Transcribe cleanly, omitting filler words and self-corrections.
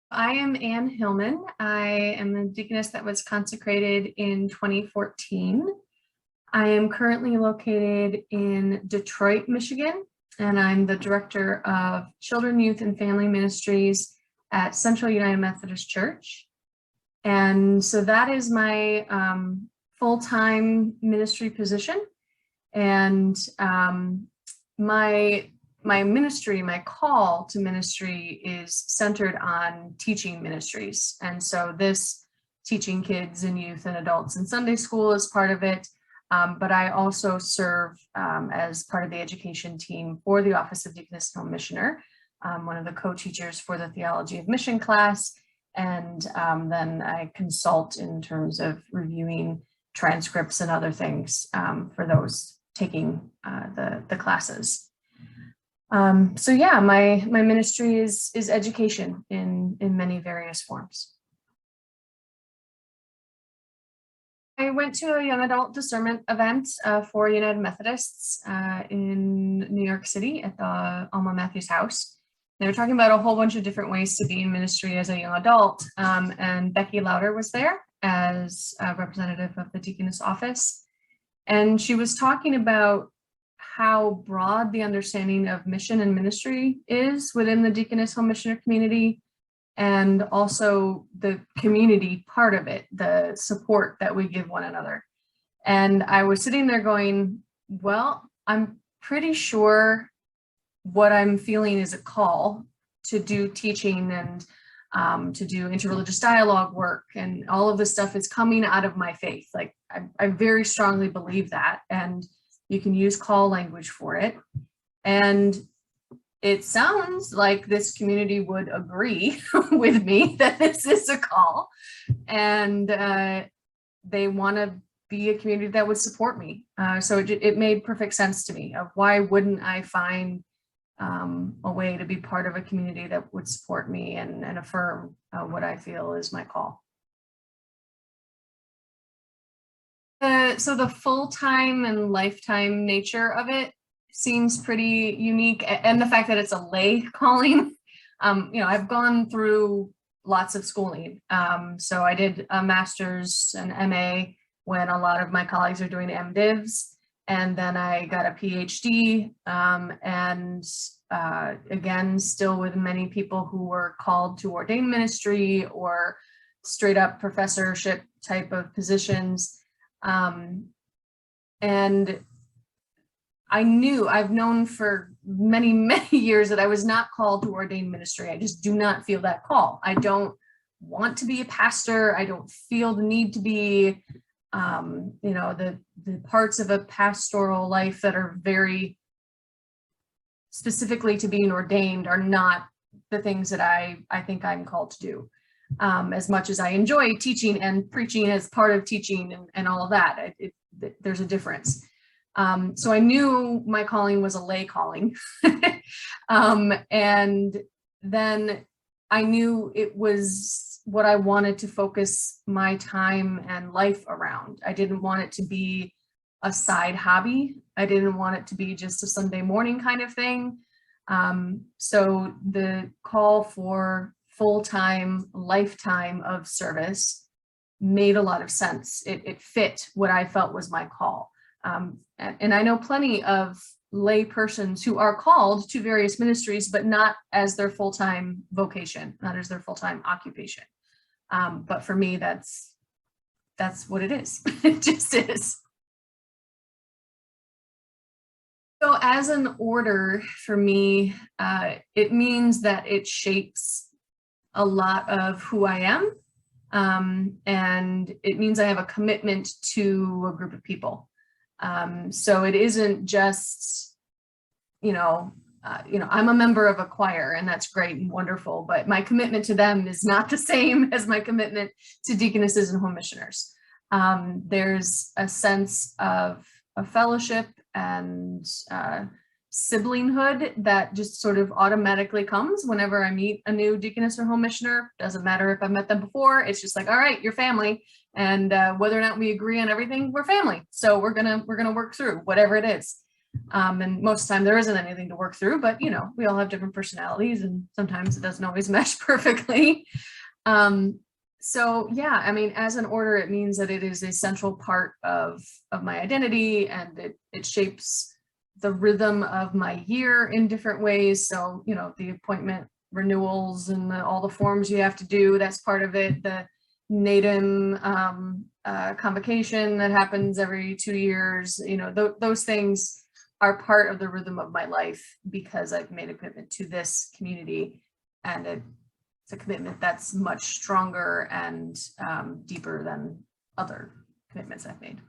I am Ann Hillman. I am a deaconess that was consecrated in 2014. I am currently located in Detroit, Michigan, and I'm the director of Children, Youth, and Family Ministries at Central United Methodist Church. And so that is my full-time ministry position. And my ministry, my call to ministry is centered on teaching ministries. And so this teaching kids and youth and adults in Sunday school is part of it. But I also serve as part of the education team for the Office of Deaconess and Home Missioner, one of the co-teachers for the Theology of Mission class. And then I consult in terms of reviewing transcripts and other things for those taking the classes. So yeah, my ministry is education in many various forms. I went to a young adult discernment event for United Methodists in New York City at the Alma Matthews House. They were talking about a whole bunch of different ways to be in ministry as a young adult, and Becky Lauder was there as a representative of the Deaconess office, and she was talking about how broad the understanding of mission and ministry is within the Deaconess Home Missioner community, and also the community part of it, the support that we give one another. And I was sitting there going, well, I'm pretty sure what I'm feeling is a call to do teaching and to do interreligious dialogue work, and all of this stuff is coming out of my faith. Like I very strongly believe that, and you can use call language for it. And it sounds like this community would agree with me that this is a call, and they want to be a community that would support me. So it made perfect sense to me of why wouldn't I find a way to be part of a community that would support me and affirm what I feel is my call. So the full-time and lifetime nature of it seems pretty unique, and the fact that it's a lay calling. I've gone through lots of schooling. So I did a master's and MA when a lot of my colleagues are doing MDivs, and then I got a PhD, and again, still with many people who were called to ordained ministry or straight up professorship type of positions. And I've known for many, many years that I was not called to ordained ministry. I just do not feel that call. I don't want to be a pastor. I don't feel the need to be, the parts of a pastoral life that are very specifically to being ordained are not the things that I think I'm called to do. As much as I enjoy teaching and preaching as part of teaching and all of that, there's a difference. So I knew my calling was a lay calling. And then I knew it was what I wanted to focus my time and life around. I didn't want it to be a side hobby. I didn't want it to be just a Sunday morning kind of thing. So the call for full-time, lifetime of service made a lot of sense. It fit what I felt was my call. And I know plenty of lay persons who are called to various ministries, but not as their full-time vocation, not as their full-time occupation. But for me, that's what it is. It just is. So as an order for me, it means that it shapes a lot of who I am. And it means I have a commitment to a group of people. So it isn't just, I'm a member of a choir, and that's great and wonderful, but my commitment to them is not the same as my commitment to deaconesses and home missioners. There's a sense of a fellowship and siblinghood that just sort of automatically comes whenever I meet a new deaconess or home missioner. Doesn't matter if I've met them before. It's just like, all right, you're family, and whether or not we agree on everything, we're family. So we're gonna work through whatever it is. And most of the time there isn't anything to work through, but you know, we all have different personalities and sometimes it doesn't always mesh perfectly. So yeah, I mean, as an order, it means that it is a central part of my identity, and it shapes the rhythm of my year in different ways. So, you know, the appointment renewals and all the forms you have to do, that's part of it. The NATIM convocation that happens every 2 years, you know, those things are part of the rhythm of my life because I've made a commitment to this community, and it's a commitment that's much stronger and deeper than other commitments I've made.